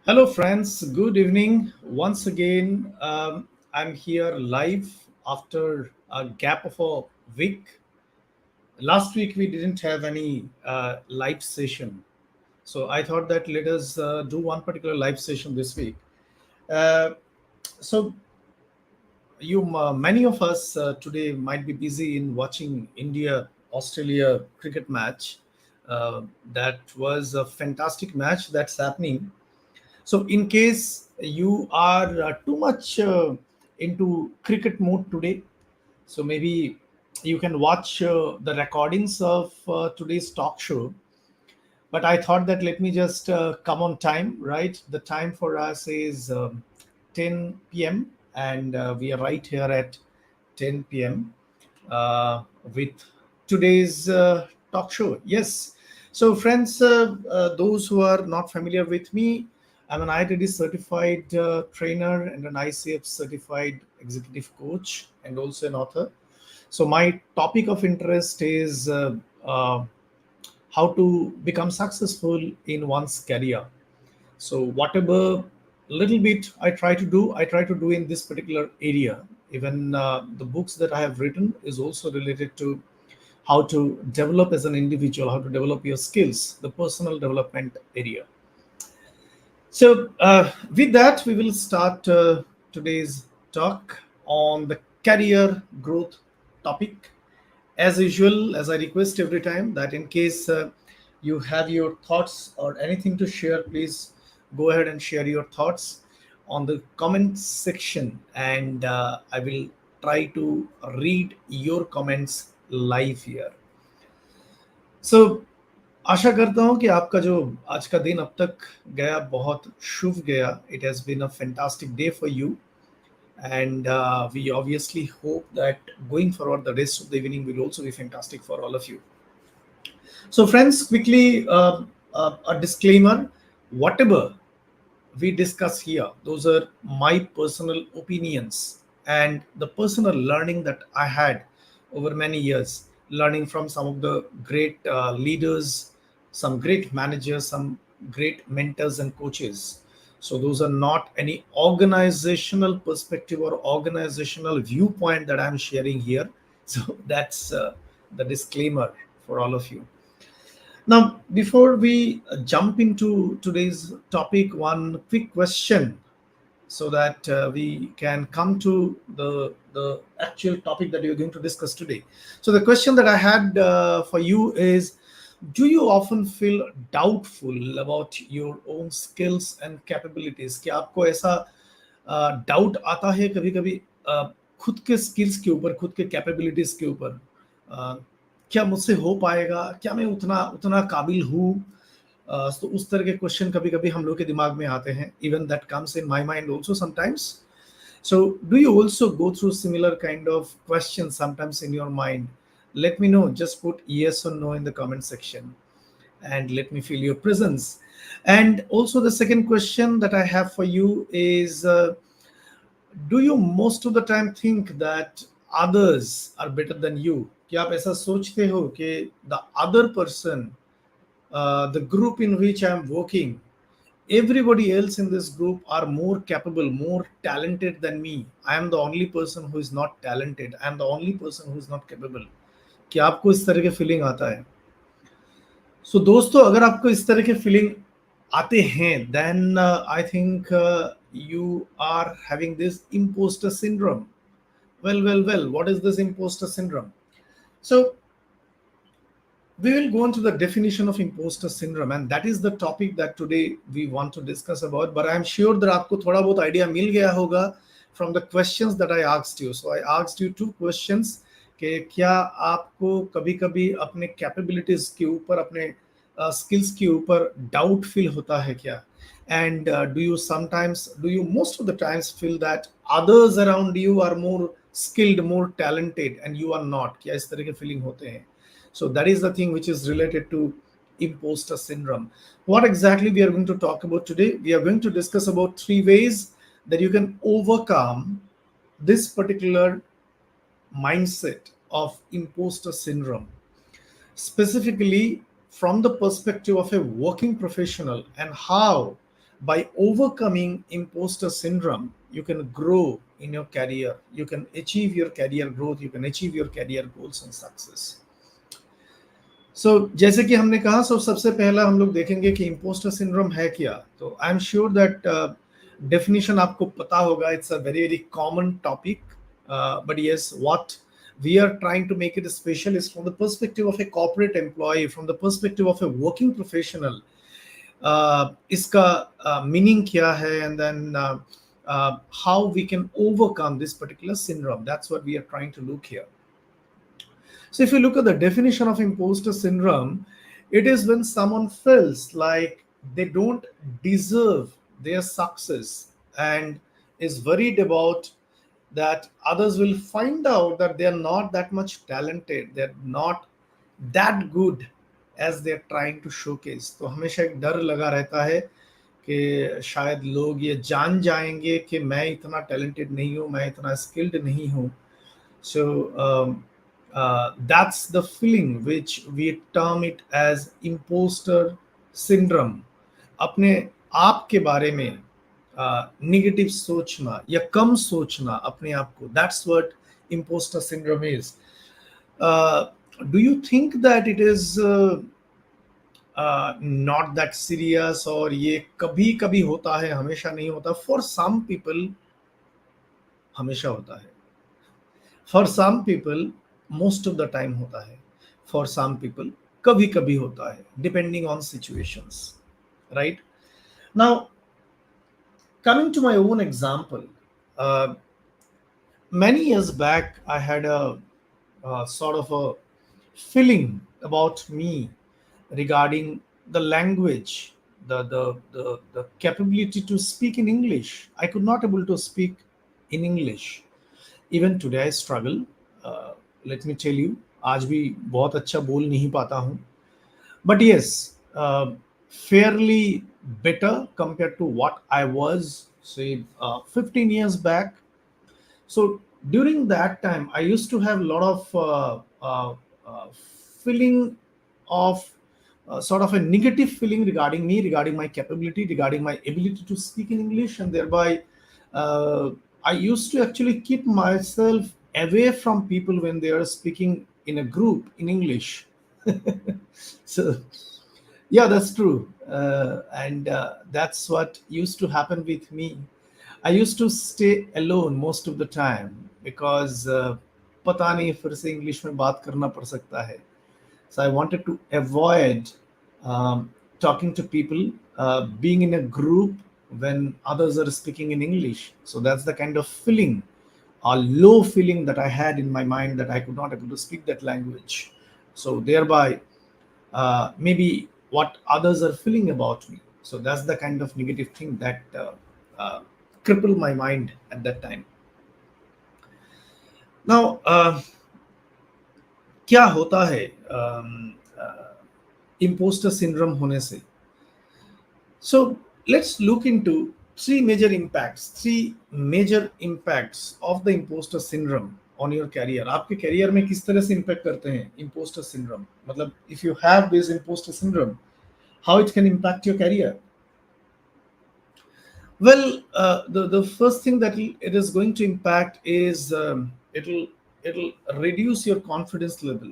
Hello, friends. Good evening. Once again, I'm here live after a gap of a week. Last week, we didn't have any live session. So I thought that let us do one particular live session this week. Uh, so many of us today might be busy in watching India Australia cricket match. That was a fantastic match that's happening. So, in case you are too much into cricket mode today, so maybe you can watch the recordings of today's talk show. But I thought that let me just come on time, right? The time for us is 10 p.m. and we are right here at 10 p.m. With today's talk show. Yes. So, friends, those who are not familiar with me, I'm an IITD certified trainer and an ICF certified executive coach and also an author. So, my topic of interest is how to become successful in one's career. So whatever little bit I try to do in this particular area. Even the books that I have written is also related to how to develop as an individual, how to develop your skills, the personal development area. So with that, we will start today's talk on the career growth topic. As usual, as I request every time, that in case you have your thoughts or anything to share, please go ahead and share your thoughts on the comment section, and I will try to read your comments live here. So आशा करता हूँ कि आपका जो आज का दिन अब तक गया बहुत शुभ गया. It has been a fantastic day for you, and we obviously hope that going forward the rest of the evening will also be fantastic for all of you. So friends, quickly a disclaimer: whatever we discuss here, those are my personal opinions and the personal learning that I had over many years, learning from some of the great leaders, some great managers, some great mentors and coaches. So those are not any organizational perspective or organizational viewpoint that I'm sharing here. So that's the disclaimer for all of you. Now, before we jump into today's topic, one quick question so that we can come to the actual topic that we're going to discuss today. So, the question that I had for you is: do you often feel doubtful about your own skills and capabilities? क्या आपको ऐसा doubt आता है कभी कभी खुद के skills के ऊपर, खुद के कैपेबिलिटीज के ऊपर? क्या मुझसे हो पाएगा, क्या मैं उतना उतना काबिल हूँ? तो उस तरह के क्वेश्चन कभी कभी हम लोग के दिमाग में आते हैं. Even that comes in my mind also sometimes. So do you also go through similar kind of questions sometimes in your mind? Let me know. Just put yes or no in the comment section and let me feel your presence. And also the second question that I have for you is, do you most of the time think that others are better than you? क्या आप ऐसा सोचते हो कि the other person, the group in which I am working, everybody else in this group are more capable, more talented than me? I am the only person who is not talented. I am the only person who is not capable. क्या आपको इस तरह के feeling आता है? सो दोस्तों, अगर आपको इस तरह के फीलिंग आते हैं, then I think you are having this imposter syndrome. Well, what is this imposter syndrome? So we will go into the definition of imposter syndrome, and that is the topic that today we want to discuss about. But I'm sure that आपको थोड़ा बहुत idea मिल गया होगा from the questions that I asked you. So I asked you two questions कि क्या आपको कभी-कभी अपने capabilities के ऊपर, अपने skills के ऊपर doubt feel होता है क्या? And do you most of the times feel that others around you are more skilled, more talented, and you are not? क्या इस तरह के feeling होते हैं? So that is the thing which is related to imposter syndrome. What exactly we are going to talk about today? We are going to discuss about 3 ways that you can overcome this particular mindset of imposter syndrome, specifically from the perspective of a working professional, and how by overcoming imposter syndrome, you can grow in your career, you can achieve your career growth, you can achieve your career goals and success. So जैसे कि हमने कहा, सबसे पहला हम लोग देखेंगे कि imposter syndrome है क्या. तो I am sure that definition आपको पता होगा. It's a very very common topic, but yes, what we are trying to make it special is from the perspective of a corporate employee, from the perspective of a working professional. इसका meaning क्या है, and then how we can overcome this particular syndrome. That's what we are trying to look here. So if you look at the definition of imposter syndrome, it is when someone feels like they don't deserve their success and is worried about that others will find out that they are not that much talented, they're not that good as they're trying to showcase. तो हमेशा एक डर लगा रहता है कि शायद लोग ये जान जाएंगे कि मैं इतना टैलेंटेड नहीं हूँ, मैं इतना स्किल्ड नहीं हूँ. So that's the feeling which we term it as imposter syndrome. अपने आप के बारे में नेगेटिव सोचना या कम सोचना अपने आप को, that's what imposter syndrome is. Do you think that it is not that serious, और ये कभी कभी होता है, हमेशा नहीं होता? For some people हमेशा होता है, for some people most of the time होता है, for some people कभी कभी होता है, depending on situations, right? Now coming to my own example, many years back I had a sort of a feeling about me regarding the language, the capability to speak in English. I could not able to speak in English. Even today I struggle. Let me tell you, आज भी बहुत अच्छा बोल नहीं पाता हूँ. But yes, fairly better compared to what I was, say, 15 years back. So during that time, I used to have a lot of feeling of sort of a negative feeling regarding me, regarding my capability, regarding my ability to speak in English, and thereby I used to actually keep myself away from people when they are speaking in a group in English. So yeah, that's true, and that's what used to happen with me. I used to stay alone most of the time because पता नहीं फिर से English में बात करना पड़ सकता है. So I wanted to avoid talking to people, being in a group when others are speaking in English. So that's the kind of feeling, a low feeling that I had in my mind, that I could not able to speak that language. So thereby, maybe what others are feeling about me. So that's the kind of negative thing that crippled my mind at that time. Now, क्या होता है imposter syndrome होने से? So let's look into three major impacts of the imposter syndrome on your career. आपके career में किस तरह से impact करते हैं imposter syndrome? मतलब if you have this imposter syndrome, how it can impact your career? Well, the first thing that it is going to impact is it'll reduce your confidence level,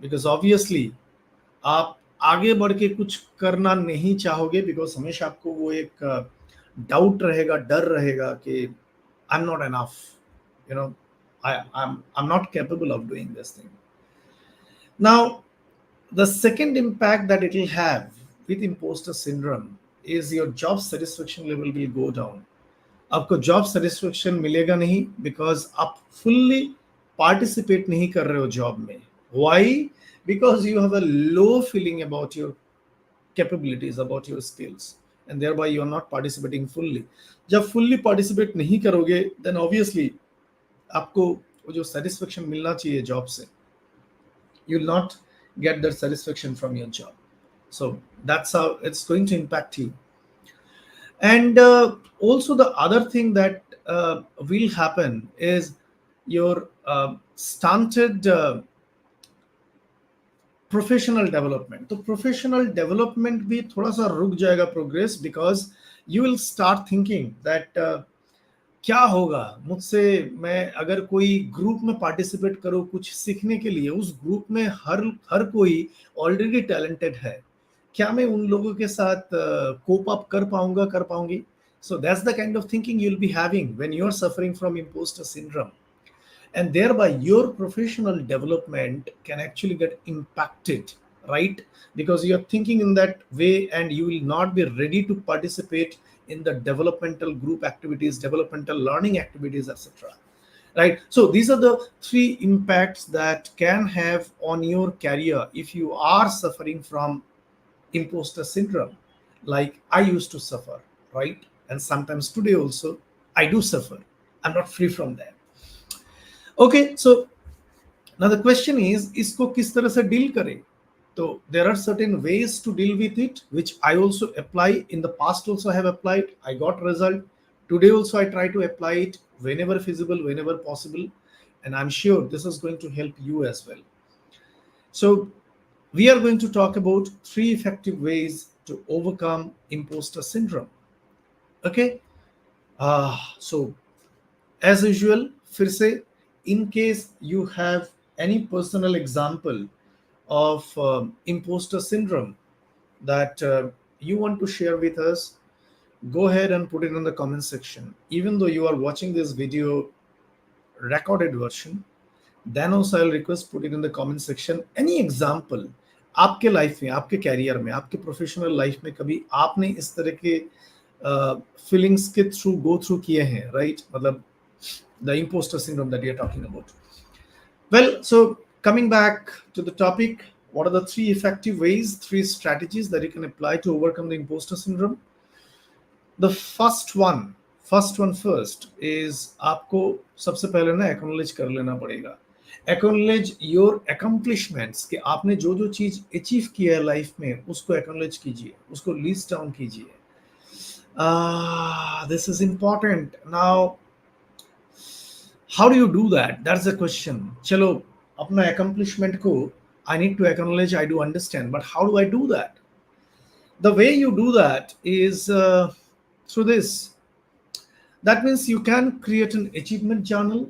because obviously आप आगे बढ़ के कुछ करना नहीं चाहोगे, because हमेशा आपको वो एक डाउट रहेगा, डर रहेगा कि I am not enough, you know, I am not capable of doing this thing. Now the second impact that it will have with imposter syndrome is your job satisfaction level will go down. आपको job satisfaction मिलेगा नहीं, because आप fully participate नहीं कर रहे हो job में. Why? Because you have a low feeling about your capabilities, about your skills, and thereby you are not participating fully. जब fully participate नहीं करोगे, then obviously आपको वो जो satisfaction मिलना चाहिए जॉब से, you will not get that satisfaction from your job. So that's how it's going to impact you. And also the other thing that will happen is your stunted professional development, तो professional development भी थोड़ा सा रुक जाएगा progress, because you will start thinking that क्या होगा मुझसे, मैं अगर कोई ग्रुप में पार्टिसिपेट करूं कुछ सीखने के लिए, उस ग्रुप में हर हर कोई ऑलरेडी टैलेंटेड है, क्या मैं उन लोगों के साथ कोप अप कर पाऊंगा, कर पाऊंगी? So that's the kind of thinking you will be having when you are suffering from imposter syndrome, and thereby your professional development can actually get impacted, right? Because you are thinking in that way and you will not be ready to participate in the developmental group activities, developmental learning activities, etc., right? So these are the three impacts that can have on your career if you are suffering from imposter syndrome, like I used to suffer, right? And sometimes today also I do suffer. I'm not free from that. Okay, so now the question is, इसको किस तरह से deal करें? So there are certain ways to deal with it, which I also apply. In the past also I have applied. I got result. Today also I try to apply it whenever feasible, whenever possible. And I'm sure this is going to help you as well. So we are going to talk about 3 effective ways to overcome imposter syndrome. Okay. So as usual, फिर से, in case you have any personal example of imposter syndrome that you want to share with us, go ahead and put it in the comment section. Even though you are watching this video recorded version, then also I'll request put it in the comment section. Any example आपके life में, आपके career में, आपके professional life में कभी आपने इस तरह के फीलिंग्स के थ्रू गो थ्रू किए हैं, राइट? मतलब the imposter syndrome that we are talking about. Well, so coming back to the topic, what are the 3 effective ways, 3 strategies that you can apply to overcome the imposter syndrome? The first one first is आपको सबसे पहले ना acknowledge कर लेना पड़ेगा. Acknowledge your accomplishments, कि आपने जो जो चीज अचीव किया है लाइफ में उसको acknowledge कीजिए, उसको list down कीजिए. This is important. Now how do you do that? That's the question. Chalo, apna accomplishment ko I need to acknowledge, I do understand, but how do I do that? The way you do that is through this. That means you can create an achievement journal,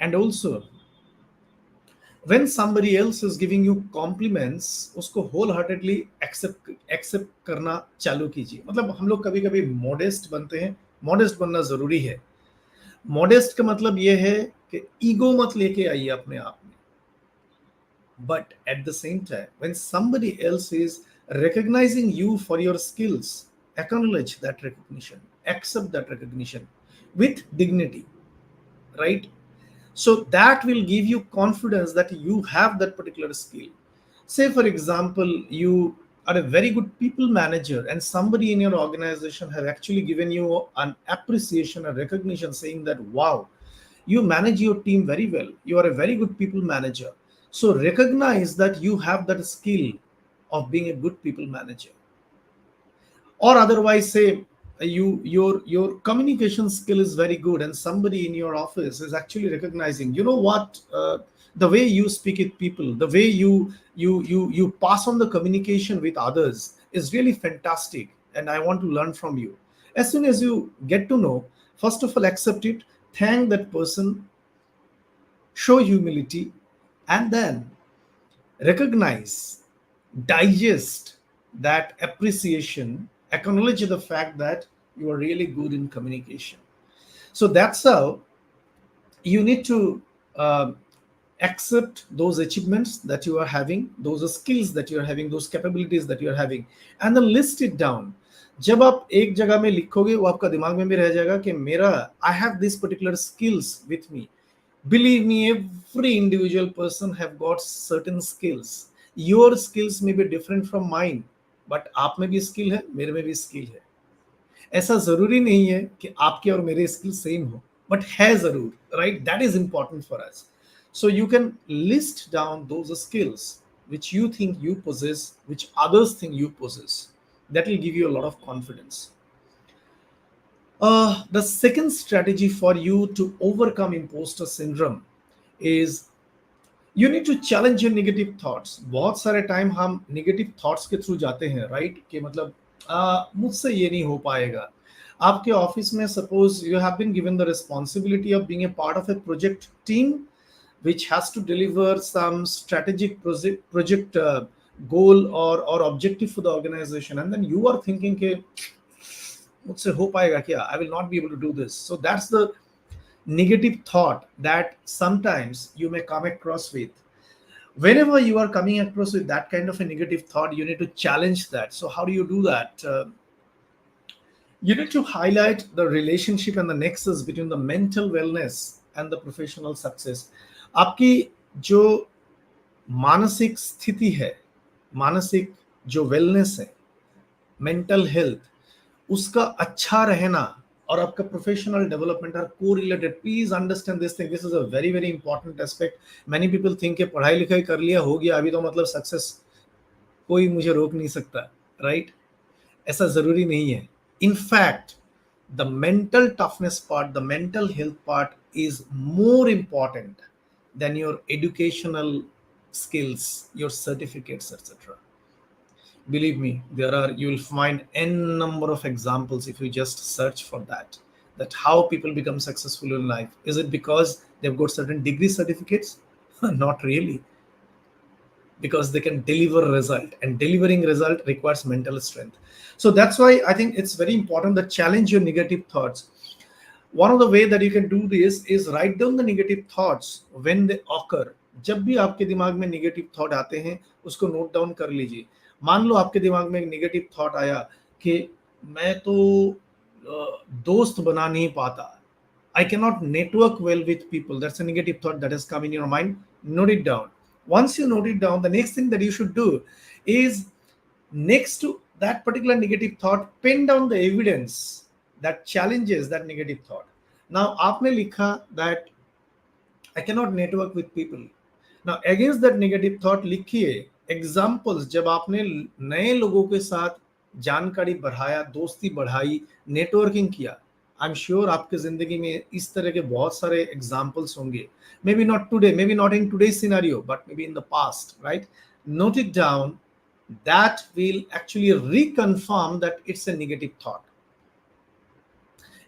and also when somebody else is giving you compliments, usko wholeheartedly accept karna चालू कीजिए. मतलब हम लोग कभी कभी modest बनते हैं, modest बनना जरूरी है. मॉडेस्ट का मतलब यह है कि ईगो मत लेके आइए अपने आप में, but at the same time when somebody else is recognizing you for your skills, acknowledge that recognition, accept that recognition with dignity, right? So that will give you confidence that you have that particular skill. Say for example, you are a very good people manager and somebody in your organization have actually given you an appreciation, a recognition, saying that wow, you manage your team very well, you are a very good people manager. So recognize that you have that skill of being a good people manager. Or otherwise say your communication skill is very good and somebody in your office is actually recognizing, you know what, the way you speak with people, the way you pass on the communication with others is really fantastic and I want to learn from you. As soon as you get to know, first of all accept it, thank that person, show humility, and then recognize, digest that appreciation, acknowledge the fact that you are really good in communication. So that's how you need to accept those achievements that you are having, those skills that you are having, those capabilities that you are having, and then list it down. जब आप एक जगह में लिखोगे वो आपका दिमाग में भी रह जाएगा कि मेरा I have this particular skills with me. Believe me, every individual person have got certain skills. Your skills may be different from mine, but आप में भी skill है, मेरे में भी skill है. ऐसा जरूरी नहीं है कि आपके और मेरे स्किल सेम हो, बट है जरूर, right? That is important for us. So you can list down those skills which you think you possess, which others think you possess. That will give you a lot of confidence. The second strategy for you to overcome imposter syndrome is you need to challenge your negative thoughts. बहुत सारे time हम negative thoughts के through जाते हैं, right? कि मतलब मुझसे ये नहीं हो पाएगा. आपके ऑफिस में suppose you have been given the responsibility of being a part of a project team which has to deliver some strategic project goal or objective for the organization, and then you are thinking ke mujhse ho payega kya, I will not be able to do this. So that's the negative thought that sometimes you may come across with. Whenever you are coming across with that kind of a negative thought, you need to challenge that. So how do you do that? You need to highlight the relationship and the nexus between the mental wellness and the professional success. आपकी जो मानसिक स्थिति है, मानसिक जो wellness है, mental health, उसका अच्छा रहना और आपका professional development are correlated. Please understand this thing. This is a very very important aspect. Many people think कि पढ़ाई लिखाई कर लिया, हो गया, अभी तो मतलब सक्सेस कोई मुझे रोक नहीं सकता, राइट? ऐसा जरूरी नहीं है. In fact the mental toughness part, the mental health part is more important than your educational skills, your certificates, etc. Believe me, you will find n number of examples if you just search for that how people become successful in life. Is it because they've got certain degree certificates? Not really. Because they can deliver result, and delivering result requires mental strength. So that's why I think it's very important that challenge your negative thoughts. One of the way that you can do this is write down the negative thoughts when they occur. जब भी आपके दिमाग में negative thought आते हैं, उसको note down कर लीजिए. मान लो आपके दिमाग में एक नेगेटिव थॉट आया कि मैं तो दोस्त बना नहीं पाता, I cannot network well with people. That's a negative thought that has come in your mind. Note it down. Once you note it down, the next thing that you should do is, next to that particular negative thought, pen down the evidence that challenges that negative thought. Now, आपने लिखा that I cannot network with people. Now, against that negative thought लिखिए examples जब आपने नए लोगों के साथ जानकारी बढ़ाया, दोस्ती बढ़ाई, नेटवर्किंग किया. आई एम श्योर आपके जिंदगी में इस तरह के बहुत सारे एग्जाम्पल्स होंगे. May be not today, may be not in today scenario, but may be in the past, right? Note it down. That will actually reconfirm that it's a negative thought.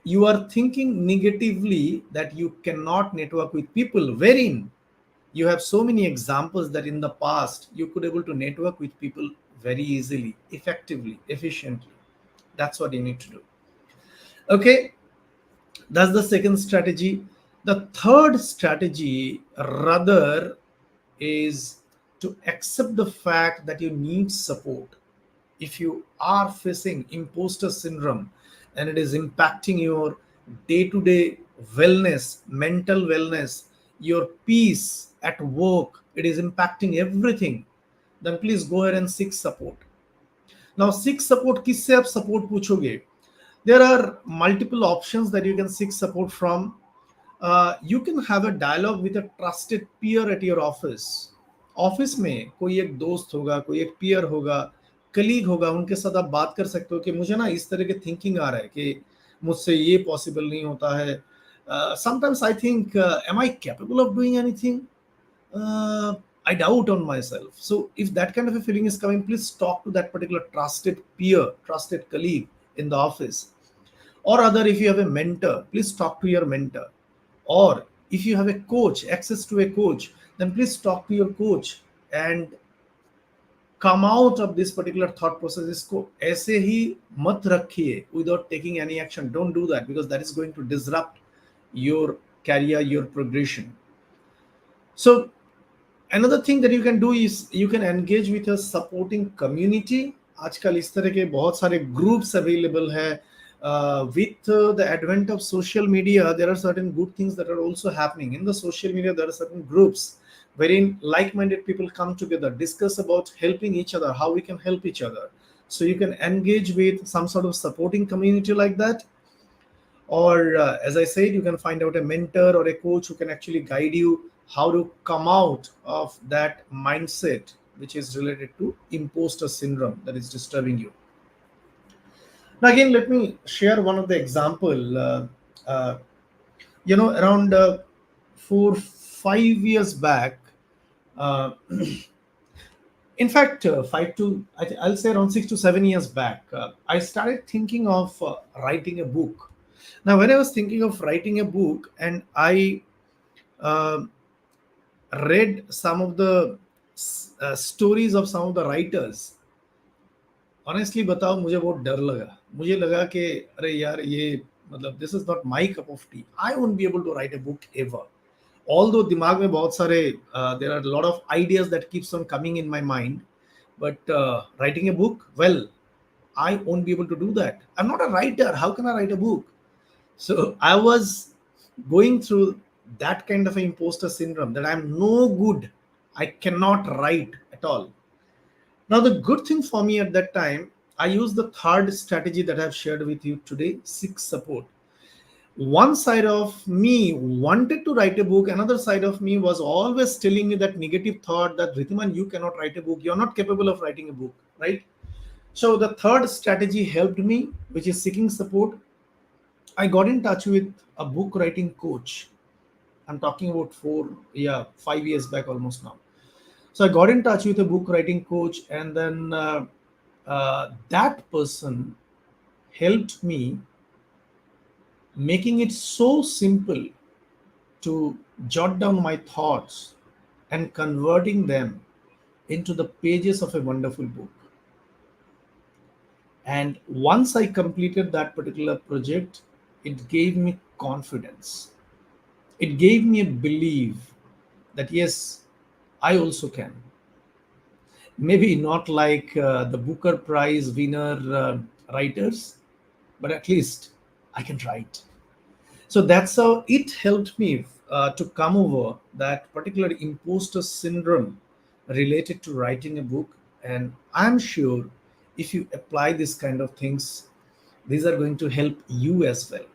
You are thinking negatively that you cannot network with people, wherein you have so many examples that in the past you could able to network with people very easily, effectively, efficiently. That's what you need to do. Okay, that's the second strategy. The third strategy rather is to accept the fact that you need support. If you are facing imposter syndrome and it is impacting your day-to-day wellness, mental wellness, your peace at work, it is impacting everything, then please go ahead and seek support. Now, seek support, किससे आप support पूछोगे? There are multiple options that you can seek support from. You can have a dialogue with a trusted peer at your office. Office में कोई एक दोस्त होगा, कोई एक पीयर होगा, कलीग होगा, उनके साथ आप बात कर सकते हो कि मुझे ना इस तरह के थिंकिंग आ रहा है कि मुझसे ये पॉसिबल नहीं होता है. Sometimes I think, am I capable of doing anything? I doubt on myself. So if that kind of a feeling is coming, please talk to that particular trusted peer, trusted colleague in the office. Or other, if you have a mentor, please talk to your mentor. Or if you have a coach, access to a coach, then please talk to your coach and come out of this particular thought process. इसको ऐसे ही मत रखिए without taking any action. Don't do that, because that is going to disrupt your career, your progression. So another thing that you can do is you can engage with a supporting community. आजकल इस तरह के बहुत सारे groups available है. With the advent of social media, there are certain good things that are also happening. In the social media, there are certain groups wherein like-minded people come together, discuss about helping each other, how we can help each other. So you can engage with some sort of supporting community like that. Or as I said, you can find out a mentor or a coach who can actually guide you how to come out of that mindset which is related to imposter syndrome that is disturbing you. Now again, let me share one of the example. Around 4-5 years back, Uh, in fact, I'll say around 6 to 7 years back, I started thinking of writing a book. Now, when I was thinking of writing a book, and I uh, read some of the stories of some of the writers, honestly बताओ मुझे बहुत डर लगा. मुझे लगा कि अरे यार ये मतलब this is not my cup of tea. I won't be able to write a book ever. Although दिमाग में बहुत सारे there are lot of ideas that keeps on coming in my mind, but writing a book, well, I won't be able to do that. I'm not a writer. How can I write a book? So I was going through that kind of an imposter syndrome, that I'm no good. I cannot write at all. Now, the good thing for me at that time, I used the third strategy that I've shared with you today: seek support. One side of me wanted to write a book, another side of me was always telling me that negative thought that Rithiman, you cannot write a book, you're not capable of writing a book, right? So, the third strategy helped me, which is seeking support. I got in touch with a book writing coach. I'm talking about 5 years back almost now. So I got in touch with a book writing coach, and then that person helped me, making it so simple to jot down my thoughts and converting them into the pages of a wonderful book. And once I completed that particular project, it gave me confidence. It gave me a belief that yes, I also can. Maybe not like the Booker Prize winner writers, but at least I can write. So that's how it helped me to come over that particular imposter syndrome related to writing a book. And I'm sure if you apply this kind of things, these are going to help you as well.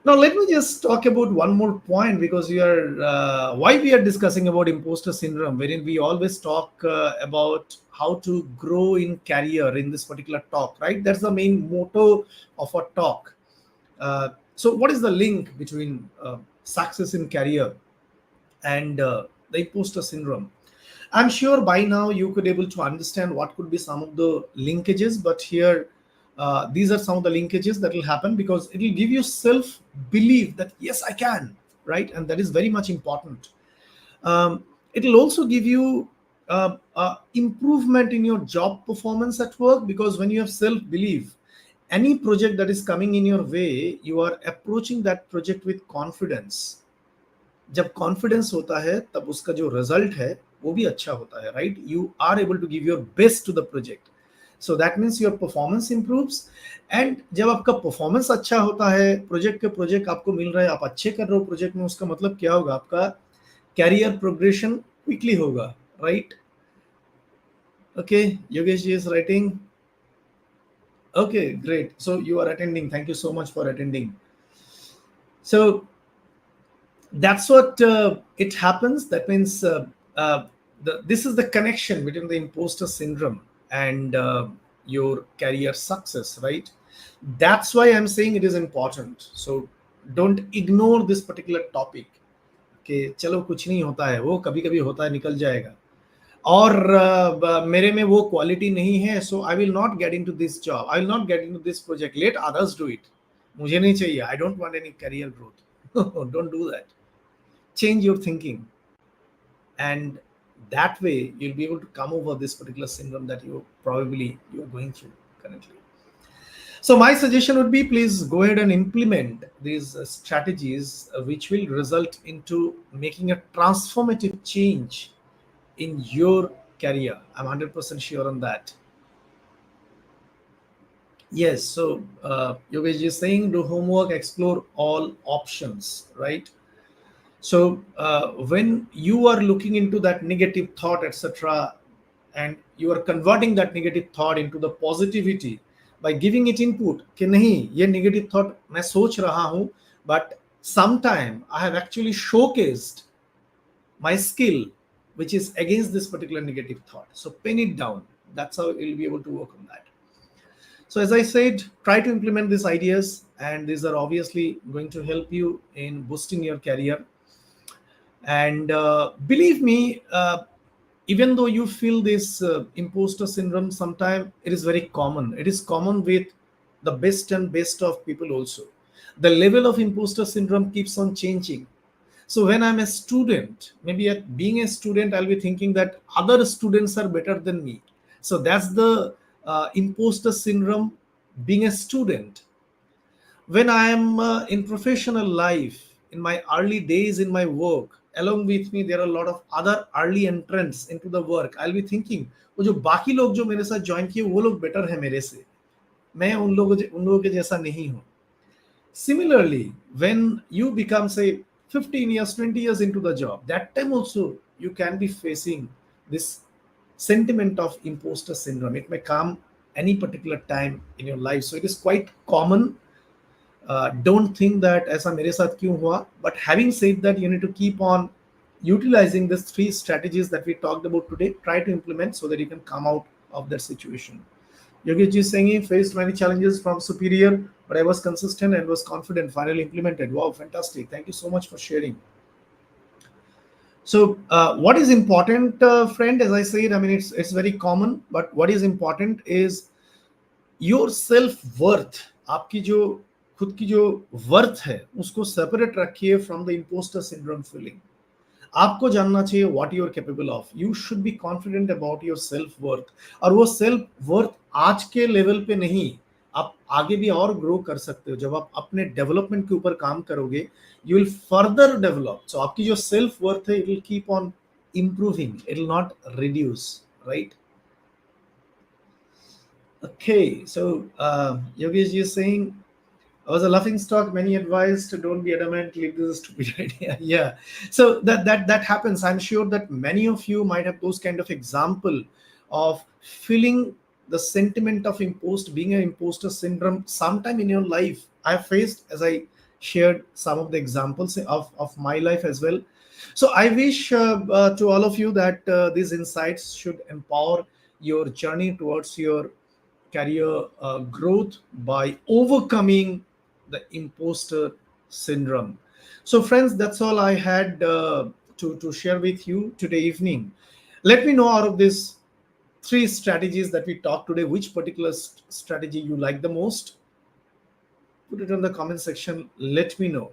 Now, let me just talk about one more point, because we are why we are discussing about imposter syndrome, wherein we always talk about how to grow in career in this particular talk, right? That's the main motto of our talk. So, what is the link between success in career and the imposter syndrome? I'm sure by now you could able to understand what could be some of the linkages, but here these are some of the linkages that will happen, because it will give you self belief that yes, I can, right? And that is very much important. It will also give you improvement in your job performance at work, because when you have self belief, any project that is coming in your way, you are approaching that project with confidence. जब confidence होता है तब उसका जो result है वो भी अच्छा होता है, right? You are able to give your best to the project, so that means your performance improves. And जब आपका परफॉर्मेंस अच्छा होता है, प्रोजेक्ट आपको मिल रहा है, आप अच्छे कर रहे हो प्रोजेक्ट में, उसका मतलब क्या होगा? आपका कैरियर प्रोग्रेशन क्विकली होगा, right? Okay, Yogesh ji is writing. Okay, great. So you are attending. Thank you so much for attending. So that's what it happens. That means this is the connection between the imposter syndrome and your career success, right? That's why I'm saying it is important. So don't ignore this particular topic. कि चलो कुछ नहीं होता है, वो कभी कभी होता है, निकल जाएगा. और मेरे में वो क्वालिटी नहीं है, so I will not get into this job, I will not get into this project, let others do it. मुझे नहीं चाहिए, I don't want any career growth. Don't do that. Change your thinking, and that way you'll be able to come over this particular syndrome that you're going through currently. So my suggestion would be, please go ahead and implement these strategies which will result into making a transformative change in your career. I'm 100% sure on that. Yes, so Yogesh is saying do homework, explore all options, right? So when you are looking into that negative thought, etc., and you are converting that negative thought into the positivity by giving it input कि नहीं, ये negative thought मैं सोच रहा हूँ, but sometime I have actually showcased my skill which is against this particular negative thought. So pen it down. That's how you'll be able to work on that. So as I said, try to implement these ideas, and these are obviously going to help you in boosting your career. And believe me, even though you feel this imposter syndrome, sometimes it is very common. It is common with the best and best of people also. The level of imposter syndrome keeps on changing. So when I'm a student, maybe at being a student, I'll be thinking that other students are better than me. So that's the imposter syndrome being a student. When I am in professional life, in my early days in my work, along with me there are a lot of other early entrants into the work. I'll be thinking वो जो बाकी लोग जो मेरे साथ join किए वो लोग बेटर है मेरे से, मैं उन लोगों के जैसा नहीं हूँ. Similarly, when you become, say, 15 years, 20 years into the job, that time also you can be facing this sentiment of imposter syndrome. It may come any particular time in your life. So it is quite common. Don't think that ऐसा मेरे साथ क्यों हुआ. But having said that, you need to keep on utilizing these three strategies that we talked about today. Try to implement so that you can come out of that situation. Yogesh is saying he faced many challenges from superior, but I was consistent and was confident. Finally implemented. Wow, fantastic! Thank you so much for sharing. So, what is important, friend? As I said, I mean it's very common, but what is important is your self worth. आपकी जो खुद की जो worth है उसको separate रखिए from the imposter syndrome feeling. आपको जानना चाहिए what you are capable of. You should be confident about your self worth. और वो सेल्फ वर्थ आज के लेवल पे नहीं, आप आगे भी और ग्रो कर सकते हो. जब आप अपने डेवलपमेंट के ऊपर काम करोगे, यू विल फर्दर डेवलप. सो आपकी जो सेल्फ वर्थ है, it will keep on improving, it will not reduce, right? Okay, so Yogesh is saying, I was a laughing stock. Many advised, don't be adamant, leave this a stupid idea. Yeah, so that happens. I'm sure that many of you might have those kind of example of feeling the sentiment of being an imposter syndrome sometime in your life. I faced, as I shared some of the examples of my life as well. So I wish to all of you that these insights should empower your journey towards your career growth by overcoming the imposter syndrome. So, friends, that's all I had to share with you today evening. Let me know out of these three strategies that we talked today, which particular strategy you like the most. Put it in the comment section. Let me know.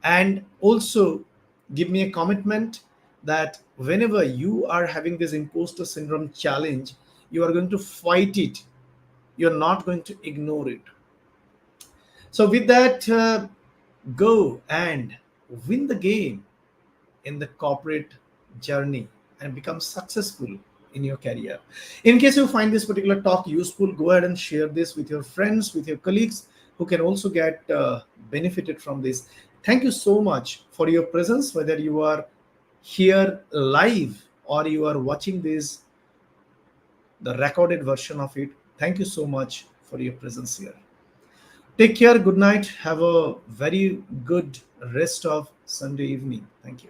And also give me a commitment that whenever you are having this imposter syndrome challenge, you are going to fight it. You're not going to ignore it. So with that, go and win the game in the corporate journey and become successful in your career. In case you find this particular talk useful, go ahead and share this with your friends, with your colleagues who can also get benefited from this. Thank you so much for your presence, whether you are here live or you are watching this, the recorded version of it. Thank you so much for your presence here. Take care. Good night. Have a very good rest of Sunday evening. Thank you.